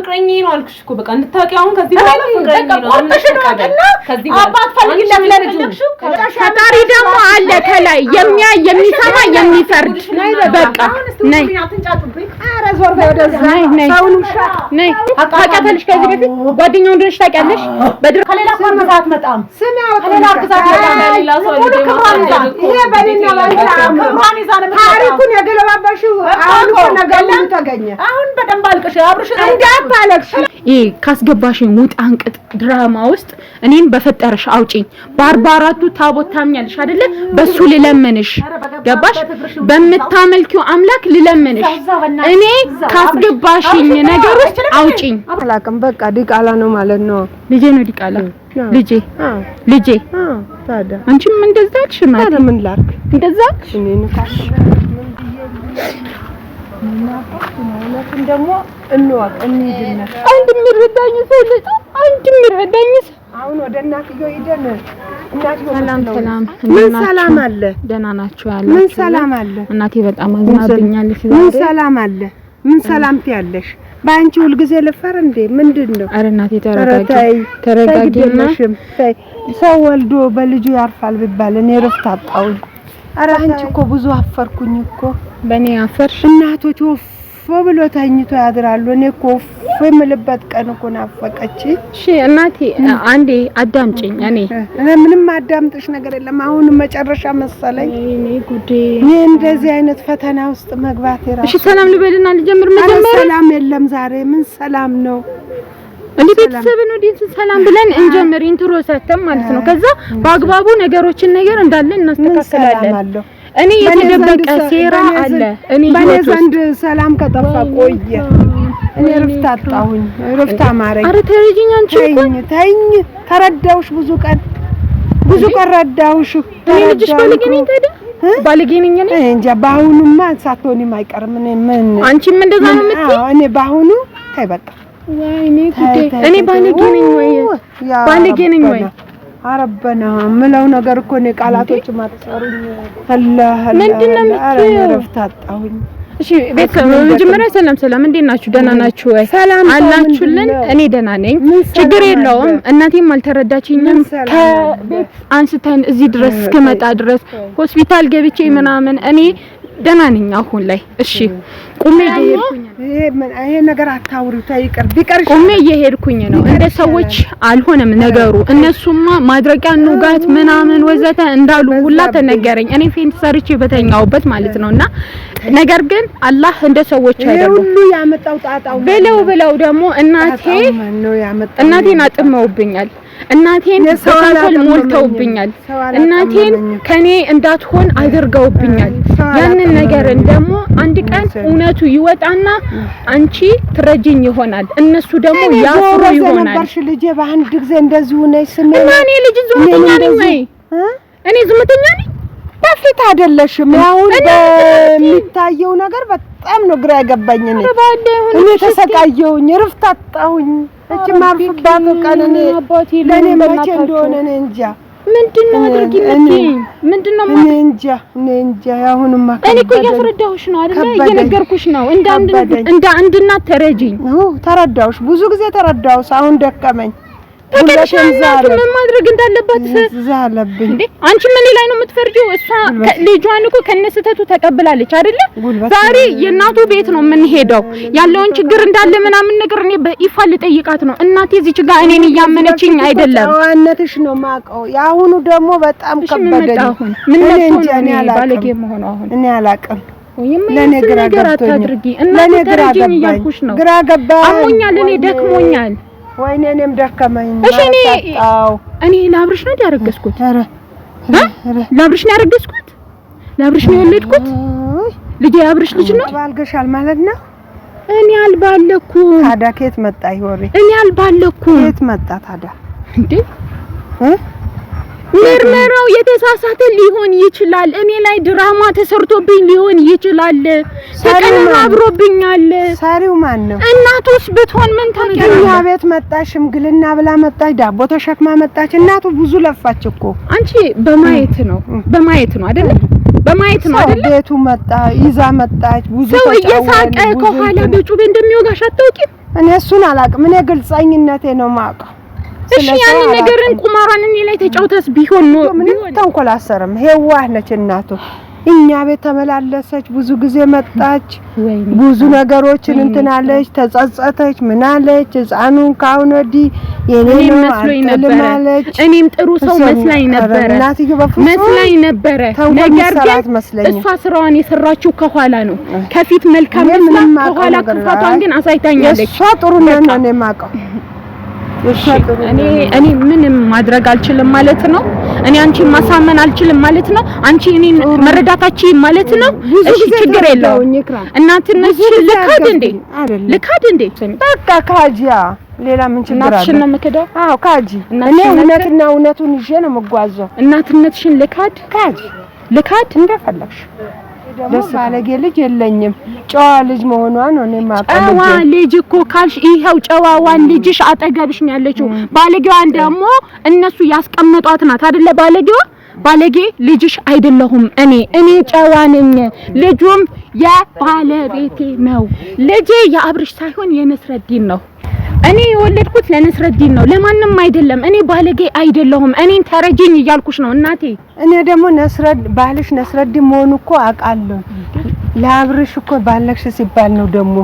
ፍቅረኛ ነው አልኩሽ እኮ በቃ እንድታውቂው አሁን ከዚህ በኋላ ፍቅረኛ ነው ከዚህ አባት ፈልግለት ለልጁ ፈጣሪ ደግሞ አለ ከላይ የሚያይ የሚሰማ የሚፈርድ በቃ ነይ ኧረ ዞር ወደዛ ነይ ነይ ታውቂያለሽ ከዚህ በፊት ጓደኛው እንደሆነሽ ታውቂያለሽ በድር ከሌላ ሰው መዛት መጣም ስም ያው ከሌላ አርግዛት መጣም ሌላ ሰው ይሄ በእኔና ክብሯን ይዛ ነው ታሪኩን የገለባባሽው አሁን ነገሩ ተገኘ አሁን በደንብ አልቅሽ አብርሽ እንዳታለቅሽ ይሄ ካስገባሽኝ ሙት አንቅጥ ድራማ ውስጥ እኔን በፈጠረሽ አውጪኝ በ44ቱ ታቦት ታምኛለሽ አይደለ በሱ ልለምንሽ ገባሽ በመታመልኪው አምላክ ልለምንሽ እኔ ካስገባሽኝ ነገር ውስጥ አውጪኝ አላቅም በቃ ዲቃላ ነው ማለት ነው ልጄ ነው ዲቃላ ልጄ ታዲያ አንቺም እንደዛልሽ ማለት ታዲያ ምን ላድርግ እንደዛልሽ እኔን ካስለምን ደግሞ እንወቅ እንሂድና አንድ የሚረዳኝ ሰው ልጅ አንድ የሚረዳኝ አሁን ወደ እናትየው ሄደን እናትየው ሰላም ምን ሰላም አለ ደህና ናችሁ ያላችሁ ምን ሰላም አለ እናቴ በጣም አዝናብኛለች ምን ሰላም አለ ምን ሰላምት ያለሽ ባንቺ ሁሉ ጊዜ ልፈር እንዴ ምንድነው አረ እናቴ ተረጋጊና ሰው ወልዶ በልጁ ያርፋል ቢባል እኔ ረፍት አጣው አረ አንቺ እኮ ብዙ አፈርኩኝ እኮ በኔ አፈርሽ እናቶች ወፍ ብሎ ተኝቶ ያድራሉ እኔ እኮ ፍምልበት ቀን እኮ ናፈቀች እሺ እናቴ አንዴ አዳምጪኝ እኔ ምንም አዳምጥሽ ነገር የለም አሁን መጨረሻ መሰለኝ እኔ ጉዴ እኔ እንደዚህ አይነት ፈተና ውስጥ መግባት ይራስ እሺ ሰላም ልበልና ልጀምር መጀመሪያ ሰላም የለም ዛሬ ምን ሰላም ነው እንዴ ቤተሰብ ነው ዲንስ ሰላም ብለን እንጀምር ኢንትሮ ሰተም ማለት ነው ከዛ በአግባቡ ነገሮችን ነገር እንዳለ እናስተካክላለን እኔ የተደበቀ ሴራ አለ እኔ በለዘንድ ሰላም ከጠፋ ቆየ እኔ ረፍት አጣሁኝ ረፍት አማረኝ አረ ተረጂኝ አንቺ ተይኝ ተረዳውሽ ብዙ ቀን ረዳውሽ እኔ ልጅሽ ባለጌ ነኝ ታዲያ ባለጌ ነኝ እኔ እንጃ ባሁኑማ ሳትሆኒም አይቀርም እኔ ምን አንቺም እንደዛ ነው የምትይ እኔ ባሁኑ ታይ በቃ ወይኔ ጉዴ እኔ ባለጌ ነኝ ወይ አረበና ምለው ነገር እኮ ነው ቃላቶች ማጥሰሩኝ አላህ ረፍታጣሁኝ እሺ ቤተሰብ መጀመሪያ ሰላም እንዴት ናችሁ ደህና ናችሁ ወይ አላችሁልን እኔ ደህና ነኝ ችግር የለውም እናቴም አልተረዳችኝም ከቤት አንስተን እዚህ ድረስ እስከመጣ ድረስ ሆስፒታል ገብቼ ምናምን እኔ ደህና ነኝ አሁን ላይ እሺ ቁሜ እየሄድኩኝ ይሄ ነገር አታውሪው ታይቀር ቢቀርሽ ቁሜ እየሄድኩኝ ነው እንደ ሰዎች አልሆነም ነገሩ እነሱማ ማድረቂያ ንጋት ምናምን ወዘተ እንዳሉ ሁላ ተነገረኝ እኔ ፌንት ሰርቼ በተኛውበት ማለት ነውና ነገር ግን አላህ እንደ ሰዎች አይደለም ሁሉ ያመጣው ጣጣው ብለው ደግሞ እናቴን አጥመውብኛል እናቴን ሰዋል ሞልተውብኛል እናቴን ከኔ እንዳትሆን አድርገውብኛል ያንን ነገር ደግሞ አንድ ቀን እውነቱ ይወጣና አንቺ ትረጂኝ ይሆናል እነሱ ደግሞ ያፍሩ ይሆናል ነበርሽ ልጄ በአንድ ጊዜ እንደዚህ ሆነሽ ስሜ እኔ ልጅ ዝምተኛ ነኝ ወይ እኔ ዝምተኛ ነኝ በፊት አይደለሽም አሁን በሚታየው ነገር በጣም ነው ግራ ያገባኝ እኔ ተሰቃየሁኝ ረፍት አጣሁኝ እቺ ማፍባቱ ቀን እኔ ለኔ መቼ እንደሆነ እኔ እንጃ ምንድነው ምንድነው እኔ እንጃ አሁንማ እኔ እኮ እያስረዳሁሽ ነው አይደል እየነገርኩሽ ነው እንደ አንድ እናት ተረጂኝ ተረዳሁሽ ብዙ ጊዜ ተረዳሁሽ አሁን ደከመኝ ሁለሽም ምን ማድረግ እንዳለባት ዛለብኝ እንዴ አንቺ ምን ላይ ነው የምትፈርጂው እሷ ልጇን እኮ ከነስተቱ ተቀብላለች አይደል ዛሬ የእናቱ ቤት ነው ምን ሄደው ያለውን ችግር እንዳለ ምናምን ነገር እኔ በይፋ ልጠይቃት ነው እናቴ እዚህ ጋር እኔን እያመነችኝ አይደለም ዋነትሽ ነው ማቀው ያሁኑ ደግሞ በጣም ከበደኝ ምን ነው ባለጌ መሆኑ አሁን እኔ አላቅም ለኔ ግራ አታድርጊ እናቴ ተረጂኝ እያልኩሽ ነው ግራ ገባ አሞኛል እኔ ደክሞኛል ወይኔ እኔም ደከመኝ እሺ እኔ ላብርሽ ነው ያረገዝኩት ላብርሽ ነው ያረገዝኩት ላብርሽ ነው የወለድኩት ልጄ አብርሽ ልጅ ነው ባልገሻል ማለት ነው እኔ አልባለኩም ታዲያ ከየት መጣ ይወሪ እኔ አልባለኩም ከየት መጣ ታዲያ እንዴ ምርመራው የተሳሳተ ሊሆን ይችላል እኔ ላይ ድራማ ተሰርቶብኝ ሊሆን ይችላል ተቀነባብሮብኛል ሳሪው ማን ነው እናቱስ ብትሆን ምን ታውቂያለሽ ቤት መጣሽ ሽምግልና ብላ መጣች ዳቦ ተሸክማ መጣች እናቱ ብዙ ለፋች እኮ አንቺ በማየት ነው አይደል በማየት ነው አይደል ቤቱ መጣ ይዛ መጣች ብዙ ሰው እየሳቀ ከኋላ በጩቤ እንደሚወጋሽ አታውቂም እኔ እሱን አላውቅም። እኔ ግልጸኝነቴ ነው የማውቀው። እሺ ያን ነገርን ቁማራን እኔ ላይ ተጫውተስ ቢሆን ነው ምንም ተንኮላሰረም። ሄዋህ ነች እናቱ። እኛ ቤት ተመላለሰች፣ ብዙ ጊዜ መጣች፣ ብዙ ነገሮችን እንትናለች፣ ተጸጸተች፣ ምን አለች? ህፃኑን ካሁን ወዲህ የኔ ነው አልተልማለች። እኔም ጥሩ ሰው መስላኝ ነበር መስላኝ ነበር። ነገር ግን እሷ ስራዋን የሰራችው ከኋላ ነው። ከፊት መልካም መስላ ከኋላ ክፋቷን ግን አሳይታኛለች። እሷ ጥሩ ነው የማውቀው። እኔ ምንም ማድረግ አልችልም ማለት ነው። እኔ አንቺን ማሳመን አልችልም ማለት ነው። አንቺ እኔን መረዳታችን ማለት ነው። እሺ ችግር የለውም። እናትነሽ ልካድ እንዴ በቃ ካጂያ ሌላ ምን ችግር አለ? እናትሽን ነው የምከዳው? አዎ ካጂ። እኔ እውነቱን ይዤ ነው የምጓዘው። እናትነትሽን ልካድ እንደፈለግሽ ደስ ባለጌ ልጅ የለኝም። ጨዋ ልጅ መሆኗን ነው የማውቀው። ጨዋ ልጅ እኮ ካልሽ ይሄው ጨዋዋን ልጅሽ አጠገብሽ ነው ያለችው። ባለጌዋን ደግሞ እነሱ ያስቀመጧት ናት አይደለ? ባለጌ ልጅሽ አይደለሁም። እኔ ጨዋ ነኝ። ልጁም የባለቤቴ ነው። ልጄ የአብርሽ ሳይሆን የነስረዲን ነው። እኔ የወለድኩት ለነስረዲን ነው፣ ለማንም አይደለም። እኔ ባለጌ አይደለሁም። እኔን ተረጂኝ እያልኩሽ ነው እናቴ። እኔ ደግሞ ባልሽ ነስረዲን መሆኑ እኮ አውቃለሁ። ለአብርሽ እኮ ባለሽ ሲባል ነው ደግሞ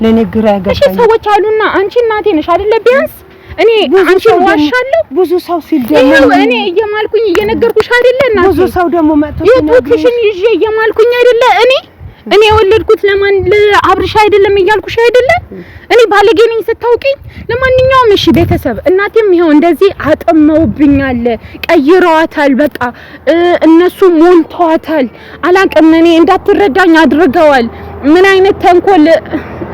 ለኔ ግራ ያገባኝ። እሺ ሰዎች አሉና አንቺ እናቴ ነሽ አይደለ? ቢያንስ እኔ አንቺ ዋሻለሁ ብዙ ሰው ሲደመው እኔ እየማልኩኝ እየነገርኩሽ አይደለ እናቴ? ብዙ ሰው ደግሞ መጥቶ የቱክሽን ይዤ እየማልኩኝ አይደለ? እኔ የወለድኩት ለማን ለአብርሽ አይደለም እያልኩሽ አይደለ? እኔ ባለጌ ነኝ ስታውቂኝ። ለማንኛውም እሺ ቤተሰብ እናቴም ይሄው እንደዚህ አጠመውብኛል፣ ቀይረዋታል። በቃ እነሱ ሞልተዋታል። አላቅም እኔ እንዳትረዳኝ አድርገዋል። ምን አይነት ተንኮል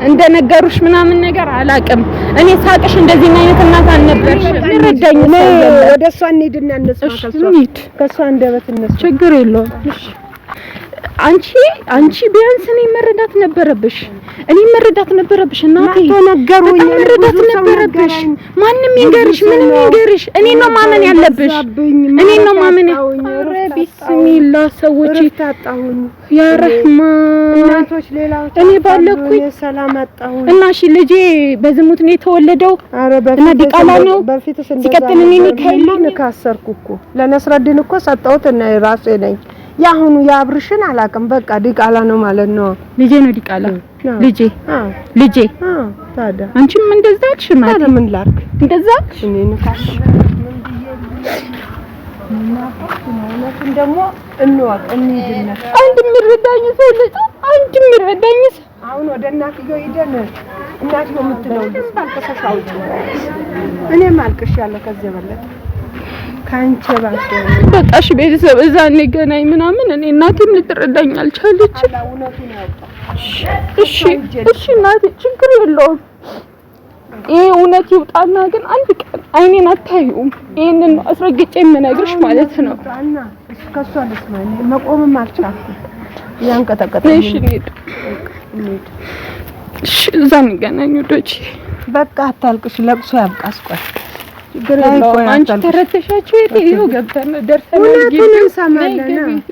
እንደነገሩሽ ምናምን ነገር አላቅም። እኔ ሳቅሽ እንደዚህ አይነት እናት አልነበርሽ። ረዳኝ ነው። ወደሷ እንሂድና እንስማ። ከሷ እንደበት እንስማ። ችግር የለውም። እሺ አንቺ ቢያንስ እኔ መረዳት ነበረብሽ። እናቴ ተነገሩኝ። መረዳት ነበረብሽ። ማንም ይንገርሽ ምንም ይንገርሽ፣ እኔ ነው ማመን ያለብሽ። እኔ ነው ማመን። ኧረ ቢስሚላህ ሰዎች ታጣሁኝ። ያ ረህማን እናቶች ሌላዎች እኔ ባለኩኝ ሰላም አጣሁኝ። እና እሺ ልጄ በዝሙት ነው የተወለደው እና ዲቃላ ነው። ሲቀጥል እኔ ከይልኝ ካሰርኩ እኮ ለነስረዲን እኮ ሰጠሁት እና ራሴ ነኝ። ያሁኑ ያብርሽን አላውቅም። በቃ ዲቃላ ነው ማለት ነው። ልጄ ነው ዲቃላ ልጄ ታዲያ አንቺም እንደዛ አልሽ ማለት ታዲያ ምን ላድርግ? እንደዛ እኔ ንካሽ ምን ብዬ ደግሞ እንዋቅ እንሂድና አንድ የሚረዳኝ ሰው ልጅ አንድ የሚረዳኝ አሁን ወደ እናትየው ሄደን እናትየው የምትለው ልጅ ባልከሰሽ አውጪ። እኔም አልቅሻለሁ ከዚህ በለጠ ካንቺ ባሰ በቃ እሺ ቤተሰብ እዛ እንገናኝ ምናምን። እኔ እናቴም ልትረዳኝ አልቻለችም። እሺ እናቴ ችግር የለውም። ይሄ እውነት ይውጣና ግን አንድ ቀን አይኔን አታዩም። ይሄንን አስረግጬ የምነግርሽ ማለት ነው። ከሷ ልስማኝ መቆምም አልቻልኩም። ያንቀጠቀጠኝ። እሺ እዛ እንገናኝ ወዶቼ። በቃ አታልቅሽ፣ ለቅሶ ያብቃስ። ቆይ ችግር የለውም። አንቺ ተረተሻችሁ የትየው ገብተን ደርሰናል።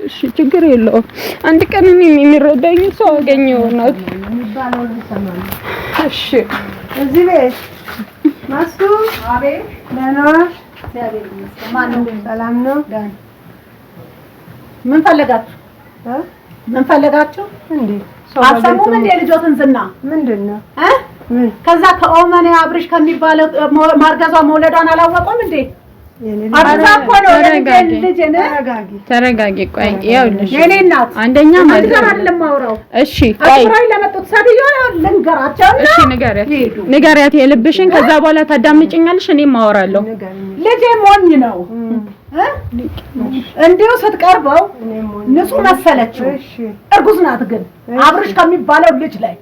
እሺ ችግር የለውም። አንድ ቀን እኔን የሚረዳኝ ሰው አገኘውና እሺ እዚህ ቤት ማስቱ አቤት ለናሽ ሰላም ነው። ምን ፈለጋችሁ እንዴ? አሰሙም እንዴ ልጆትን ዝና ምንድነው? ከዛ ከኦመኔ አብርሽ ከሚባለው ማርገዟ መውለዷን አላወቁም እንዴ? ተረጋጊ። ቆይ ይኸውልሽ የኔ እናት አንደኛ ማለት አይደለም ማውራው። እሺ ቆይ ለመጡት ሰድዮ ልንገራቸውና እሺ ንገሪያት የልብሽን። ከዛ በኋላ ታዳምጪኛለሽ፣ እኔም አወራለሁ። ልጄ ሞኝ ነው እንዲሁ ስትቀርበው ንጹህ መሰለችው። እርጉዝ ናት ግን አብርሽ ከሚባለው ልጅ ላይ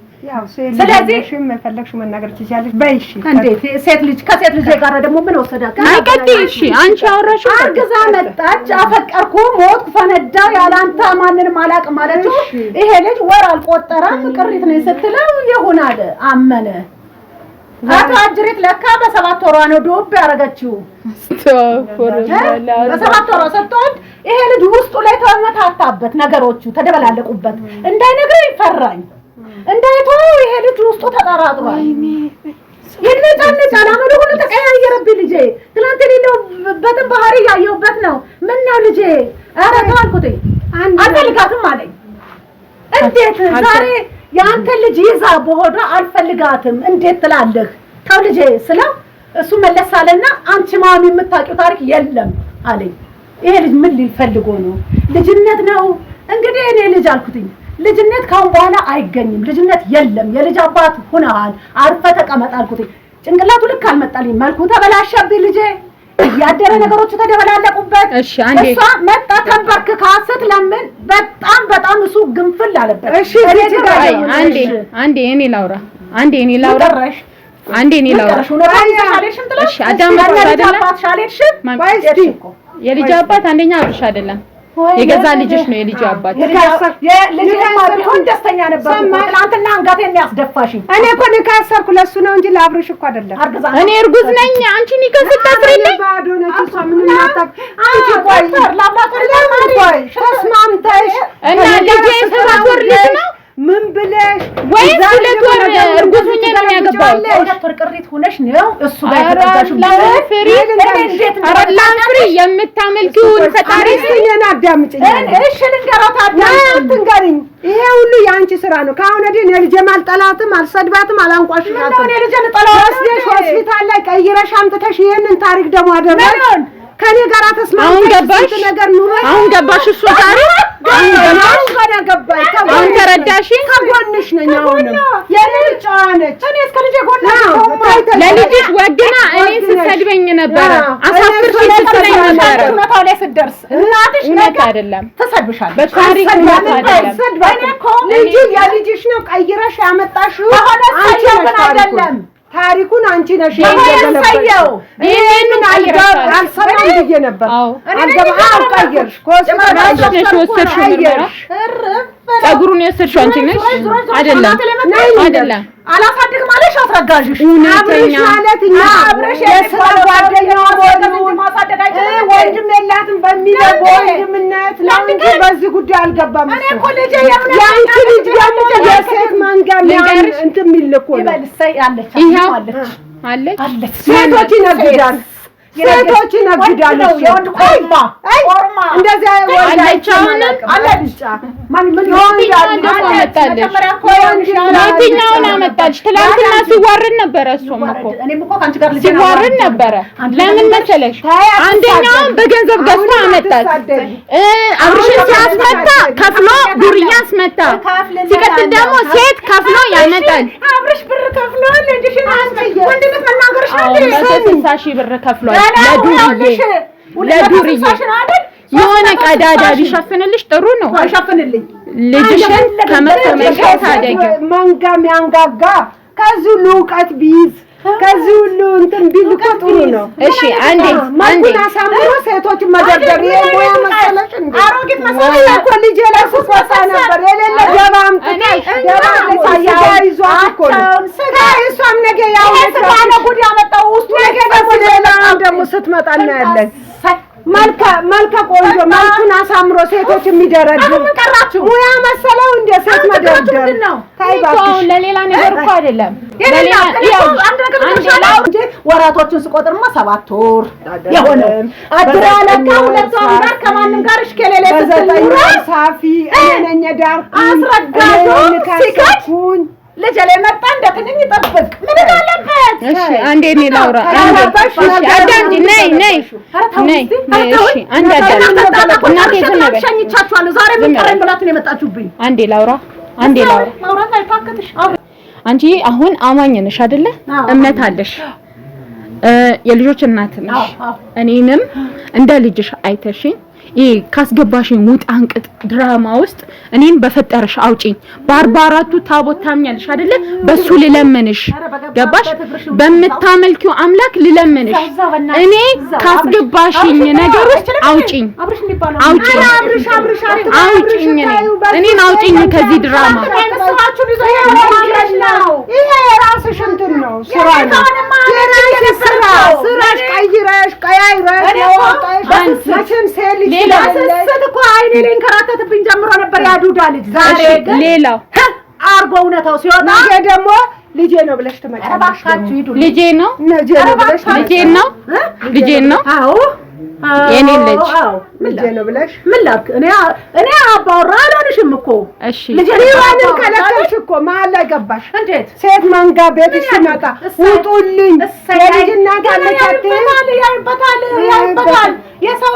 ስለዚህ መፈለግሽው መናገር ትችያለሽ። በይሽ እንዴት ሴት ልጅ ከሴት ልጅ ጋር ደግሞ ምን ወሰዳት? አይቀጥይ። እሺ አንቺ አወራሽው። አርግዛ መጣች፣ አፈቀርኩ፣ ሞትኩ፣ ፈነዳ፣ ያላንተ ማንንም አላውቅም አለችው። ይሄ ልጅ ወር አልቆጠረም ቅሪት ነው ስትለው ይሁን አለ፣ አመነ። አቶ አጅሪት ለካ በ7 ወሯ ነው ዶብ ያረጋችው። በ7 ወሯ ሰጥቷት ይሄ ልጅ ውስጡ ላይ ተመታታበት፣ ነገሮቹ ተደበላለቁበት። እንዳይነግረኝ ፈራኝ። እንዳይተው ይሄ ልጅ ውስጡ ተጠራጥሯል። ይነጫነጫል። አመሉ ሁሉ ተቀያየረብኝ ልጄ። ትናንት የሌለው በትን ባህሪ ያየሁበት ነው። ምን ነው ልጄ? ኧረ ተው አልኩት። አልፈልጋትም አለኝ። እንዴት ዛሬ የአንተ ልጅ ይዛ በሆዷ አልፈልጋትም እንዴት ትላለህ? ተው ልጄ ስለው እሱ መለስ አለና አንቺ ማሚ የምታውቂው ታሪክ የለም አለኝ። ይሄ ልጅ ምን ሊፈልጎ ነው? ልጅነት ነው እንግዲህ እኔ ልጅ አልኩትኝ። ልጅነት ካሁን በኋላ አይገኝም። ልጅነት የለም። የልጅ አባት ሆነሃል። አርፈህ ተቀመጥ አልኩትኝ። ጭንቅላቱ ልክ አልመጣልኝ። መልኩ ተበላሸብኝ ልጄ። ያደረ ነገሮቹ ተደበላለቁበት። እሺ አንዴ እሷ መጣ ተንበርክካ ስትለምን በጣም እሱ ግንፍል አለበት። እሺ አንዴ እኔ ላውራ። አንዴ እኔ ላውራ። እሺ አዳምጥ አይደለም። የልጅ አባት አንደኛ አብርሽ አይደለም። የገዛ ልጅሽ ነው የልጅ አባት። ልጅማ ቢሆን ደስተኛ ነበር። ትናንትና አንጋቴን የሚያስደፋሽኝ እኔ እኮ ካሰርኩ ለሱ ነው እንጂ ለአብርሽ እኮ አይደለም። እኔ እርጉዝ ነኝ። አንቺ ስታስረኝ ባዶ ነች እሷ ምንም አታውቅ። አንቺ ቆይ ተስማምተሽ እና ልጄ 7 ወር ልጅ ነው ምን ብለሽ ወይስ 2 ወር እርጉዝ ሆኜ ነው ያገባው? 2 ወር ቅሪት ሆነሽ ነው እሱ ጋር ተጠጋሽው። ላንፍሪ የምታመልኪውን ፈጣሪ እኔን አዳምጪኝ። እሺ ልንገራት አትንገሪኝ። ይሄ ሁሉ የአንቺ ስራ ነው። ከአሁን ወዲህ የልጄም አልጠላትም፣ አልሰድባትም፣ አላንቋሽሻትም። ነው የልጄን ጠላዋስ ሆስፒታል ላይ ቀይረሽ አምጥተሽ ይሄንን ታሪክ ደግሞ አደረግሽ። ከኔ ጋር ተስማምተሽ ነገር ኑሮ አሁን ገባሽ? እሱ ዛሬ አሁን ተረዳሽ? ከጎንሽ ነኝ። አሁን የልጅ ጨዋ ነች። እኔ እስከ ልጄ ጎን ለልጅሽ ወግና እኔን ስትሰድበኝ ነበረ። አሳፍርሽ ስትለኝ ነበረ። እውነታው ላይ ስትደርስ እናትሽ እውነት አይደለም ተሰድብሻለሽ። በታሪክ እውነት አይደለም። እኔ እኮ ልጅ የልጅሽ ነው ቀይረሽ ያመጣሽው አንቺ ነሽ። አይደለም ታሪኩን አንቺ ነሽ የገለበጥሽው። ይሄንን አልሰማም ብዬ ነበር። አልገባም። ቀየርሽ ፀጉሩን የወሰድሽው አንቺ ነሽ አይደለም። አላሳድግም አለሽ አስረጋሽሽ። አብረሽ ማለት እኛ አብረሽ የስራ ጓደኛዋ ወንድም የላትም በሚለው በወንድምነት ነው እንጂ በዚህ ጉዳይ አልገባም። እኔ እኮ ልጄ ያንቺ ልጅ ደግሞ የሴት ማንጋም እንትን የሚል እኮ ነው። ይበልሰይ አለች አለች ሴቶች ይነግዳሉ። ሴቶች ይነግዳሉ። የወንድ ቆርማ እንደዚህ አለች። አሁን አለች ማን የትኛውን አመጣልሽ? ትላንትና ሲዋረድ ነበረ። እሱም እኮ ሲዋረድ ነበረ። ለምን መሰለሽ? አንደኛውን በገንዘብ ገዝቶ አመጣት። አብርሽን ሲያስመታ ከፍሎ ዱርያ አስመታ። ሲቀጥል ደግሞ ሴት ከፍሎ ያመጣል። አብርሽ ብር ከፍሎ ልጅሽን ወንድነት መናገርሽ አለ 60,000 ብር ከፍሏል ለዱርዬ የሆነ ቀዳዳ ቢሸፍንልሽ ጥሩ ነው። አይሸፍንልኝ ልጅሽን ከመተመቀት ታደገ መንጋም ያንጋጋ ከዚህ ሁሉ እውቀት ቢይዝ ከዚህ ሁሉ እንትን ቢል እኮ ጥሩ ነው። እሺ አንዴ አሳምሮ ሴቶችን መደርደር የሞያ መሰለሽ እንዴ? አሮጊት መሰለሽ እኮ ልጄ ላይ ስቆጣ ነበር የሌለ ደባም ይዟት እኮ ነው። እሷም ነገ ያው ነው ጉድ ያመጣው ውስጡ ነገ ደግሞ ስትመጣ እናያለን። መልከ ቆንጆ መልኩን አሳምሮ ሴቶች የሚደረድሩ ሙያ መሰለው እንደ ሴት መደርደር ታይ ባክሽ። ለሌላ ነገር እኮ አይደለም። ወራቶቹን ስቆጥርማ 7 ወር የሆነ አድራ ለካ 2 ወር ጋር ከማንም ጋር እሽከሌለ ሳፊ እኔ ነኝ ዳር ሲካኩኝ ልጅ ላይ መጣ እንደትንኝ ይጠብቅ ምን አለበት? እሺ አንዴ እኔ ላውራ። አዳምጪ። ነይ እሺ አንዴ አዳምጪ። እናቴ ዝም በይ። ሸኝቻችኋለሁ። ዛሬ ምን ቀረኝ ብላችሁ ነው የመጣችሁብኝ? አንዴ ላውራ። ማውራት አይታከትሽ። አንቺ አሁን አማኝ ነሽ አይደለ? እምነት አለሽ። የልጆች እናት ነሽ። እኔንም እንደ ልጅሽ አይተሽኝ ይሄ ካስገባሽኝ ውጥ አንቅጥ ድራማ ውስጥ እኔን በፈጠረሽ አውጪኝ። በ44ቱ ታቦት ታምኛለሽ አይደለ? በሱ ልለምንሽ። ገባሽ? በምታመልኪው አምላክ ልለምንሽ። እኔ ካስገባሽኝ ነገር ውስጥ አውጪኝ። እኔን አውጪኝ ከዚህ ድራማ። ይሄ የራስሽ እንትን ነው፣ ስራ ነው። ስራሽ ቀይረሽ ቀያይረሽ መቼም ሴት ልጅ ለስስት እኮ አይኔ ላይ እንከራተትብኝ ጀምሮ ነበር ያዱዳ ልጅ። ዛሬ ግን ሌላው አርጎ እውነታው ሲወጣ ነገ ደግሞ ልጄ ነው ብለሽ ትመጫለሽ። ልጄ ነው ልጄ ነው። አዎ የኔ ልጅ ልጄ ነው ብለሽ ምን ላድርግ? እኔ አባወራ አልሆንሽም እኮ። እሺ ልጄን ከለከልሽ እኮ መሀል ላይ ገባሽ። እንዴት ሴት መንጋ ቤትሽ ሲመጣ ውጡልኝ። የልጅና ያይበታል የሰው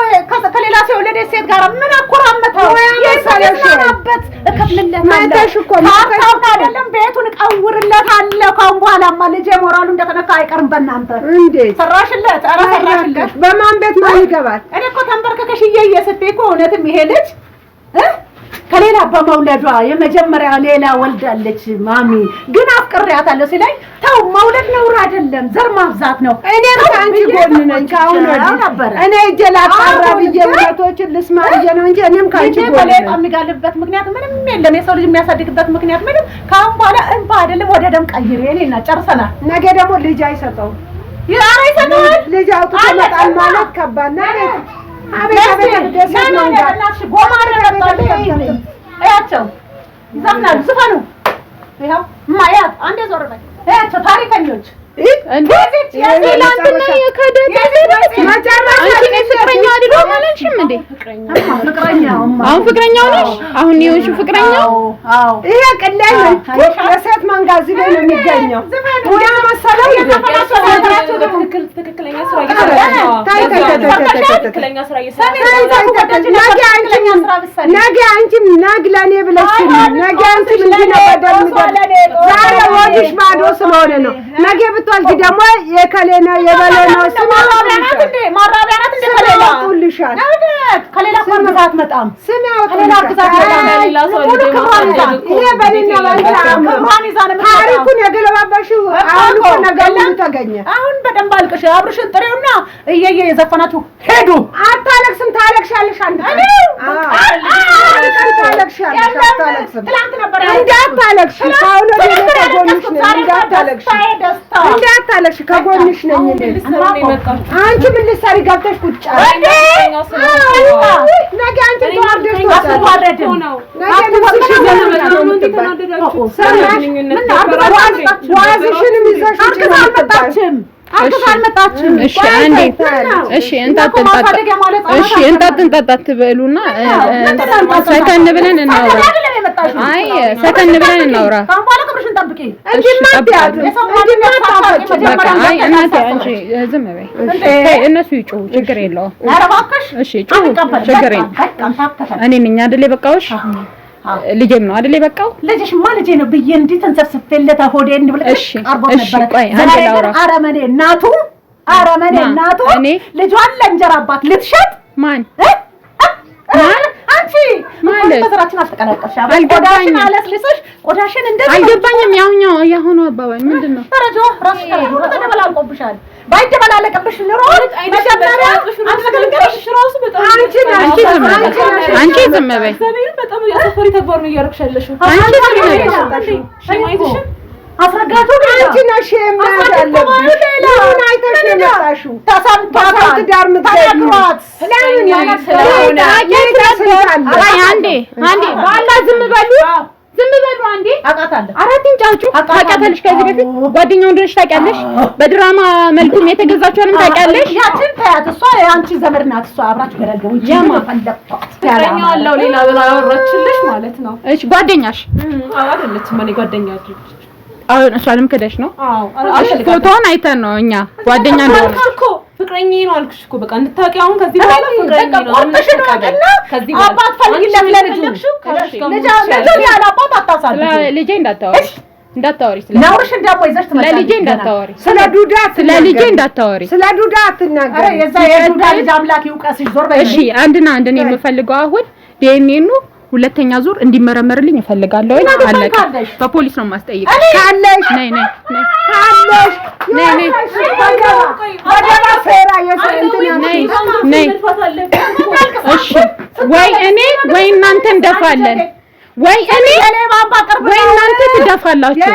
ከሌላ ሰው የወለደች ሴት ጋር ምን አኮራመተው? የሰለሽናበት እከፍልለታለሁ እኮ ማታውቅ አይደለም ቤቱን እቀውርለታለሁ። ካሁን በኋላማ ልጄ ሞራሉ እንደተነካ አይቀርም። በእናንተ እንዴት ሰራሽለት? ኧረ ሰራሽለት። በማን ቤት ማን ይገባል? እኔ እኮ ተንበርከከሽ እየየስትይ እኮ እውነትም ይሄ ልጅ ከሌላ በመውለዷ የመጀመሪያ ሌላ ወልዳለች። ማሚ ግን አፍቅሬያታለሁ ሲለኝ ተው መውለድ ነውር አይደለም፣ ዘር ማብዛት ነው። እኔ ከአንቺ ጎን ነኝ። ካሁን ነበር እኔ እጄ ላጣራ ብዬ እውነቶችን ልስማ ብዬ ነው እንጂ እኔም ከአንቺ ጎን ነኝ። የሚጋልበት ምክንያት ምንም የለም። የሰው ልጅ የሚያሳድግበት ምክንያት ምንም። ካሁን በኋላ እንባ አይደለም ወደ ደም ቀይሬ እኔና ጨርሰናል። ነገ ደግሞ ልጅ አይሰጠው ይሰጠዋል። ልጅ አውጥቶ መጣል ማለት ከባድ ነው። እያቸው ይዘፍናሉ። ዝፈኑ። ይኸው ማያት አንዴ ዞር በይ። እያቸው ታሪከኞች አሁን ፍቅረኛው ነሽ? አሁን የሆንሽው ፍቅረኛው? ይሄ ቅላይ ነው። የሴት መንጋ እዚህ ላይ ነው የሚገኘው። ሙያ መሰለው ትክክለኛ ስራ እየሰራሽ ነው። ነገ አንቺም ነግ ለእኔ ብለሽ ነገ አንቺም እንዲህ ነው በደል ዛሬ ወዲሽ ባዶ ስለሆነ ነው። ነገ ብትወልጂ ደግሞ የከሌ ነው የበለ ነው። ማራቢያ ናት እንዴ? ከሌላ ሁልሻል ከሌላ ኮርዛት መጣም ከሌላ ግዛት ይሄ በእኔና ባንቺ ታሪኩን የገለባባሽው አሁን እኮ ነገሩ ተገኘ። አሁን በደንብ አልቅሽ። አብርሽን ጥሬውና እየየ የዘፈናችሁ ሄዱ። አታለቅስም፣ ታለቅሻለሽ። አንድ ቀን ታለቅሻለሽ። አታለቅስም። ትላንት ነበር እንዳታለቅሽ። ካሁን ወዲህ ከጎንሽ ነኝ። እንዳታለቅሽ፣ እንዳታለቅሽ ከጎንሽ ነኝ። አንቺ ምን ልትሰሪ ገብተሽ ቁጭ አለ? ነገ አንቺ ተዋርደሽ ትወጣለሽ። ዋዝሽንም ይዘሽ አልመጣችም። እሺ አንዴ እሺ እንጣጥ ትበሉና ሰከን ብለን እናውራ። አይ ሰከን ብለን እናውራ። አይ እናቴ አንቺ ዝም በይ። እነሱ ይጮሁ ችግር የለውም። እሺ ጮሁ ችግር የለውም። እኔ ነኝ አይደል የበቃሁሽ? ልጄም ነው አይደል የበቃው? ልጅሽማ ልጄ ነው ብዬ እንዲህ ተንሰፍስፌለት ሆዴ እንድብለሽ አርቦ ነበር። አረመኔ እናቱ ልጇን ለእንጀራ አባት ልትሸጥ ማን አንቺ ማለት በስራችን አልተቀላቀልሽ። ቆዳሽን አለስልሰሽ ቆዳሽን እንደዚህ አልገባኝም። ያሁኑ አባባል ምንድነው? ተረጆ ራስሽ ተደበላልቆብሻል። ባይደበላለቅብሽ ኑሮ መጀመሪያ አንቺ ዝም በይ። በጣም ያሰፈሪ ተግባር ነው እያደረግሽ ያለሽው። አስረጋቱ አንቺ ነሽ የማያለሽ ምን አይተሽ የመጣሽው? ተሰምቷት ዳር ምትገባት አንዴ ባላ ዝም በሉ አንዴ። አቃታለሁ አራትን ጫጩ ታውቂያታለሽ። ከዚህ በፊት ጓደኛው እንደሆነሽ ታውቂያለሽ። በድራማ መልኩም የተገዛችውንም ታውቂያለሽ። ያችን ታያት። እሷ የአንቺ ዘመድ ናት። እሷ አብራችሁ ገረገው ፈለግቷት ያኛው አለው ሌላ ብላ አወራችልሽ ማለት ነው። እሺ ጓደኛሽ አይደለችም። እኔ ጓደኛ አይደለች። አሁን እሷንም ከደሽ ነው? አዎ ፎቶውን አይተን ነው እኛ ጓደኛ እንደሆነ እኮ ፍቅረኛዬ ነው አልኩሽ እኮ በቃ እንድታውቂ። አሁን ከዚህ በኋላ ፍቅረኛዬ ነው ከዚህ አባት ፈልጊለት ለልጁ ልጅ ያለ አባት አታሳልፊ። ልጄ እንዳታወሪ ነውርሽን ደግሞ ይዘሽ ትመጣለሽ። ለልጄ እንዳታወሪ፣ ስለ ልጄ እንዳታወሪ፣ ስለ ዱዳ አትናገሪ። የዛ የዱዳ ልጅ አምላክ ይውቀስሽ። ዞር በይ። እሺ አንድና አንድ ነው የምፈልገው አሁን ዲኤንኤ ሁለተኛ ዙር እንዲመረመርልኝ እፈልጋለሁ። አለቀ። በፖሊስ ነው የማስጠይቀው። ካለሽ ነይ እሺ ወይ እኔ ወይ እናንተ እንደፋለን ወይ እናንተ ትደፋላችሁ።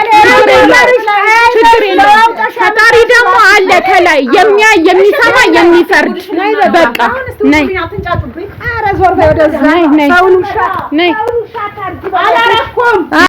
ችግር የለውም። ፈጣሪ ደግሞ አለ ከላይ የሚያይ የሚሰማ የሚፈርድ። በቃ ነይ ኧረ ዞር በይ ወደዛ። ነይ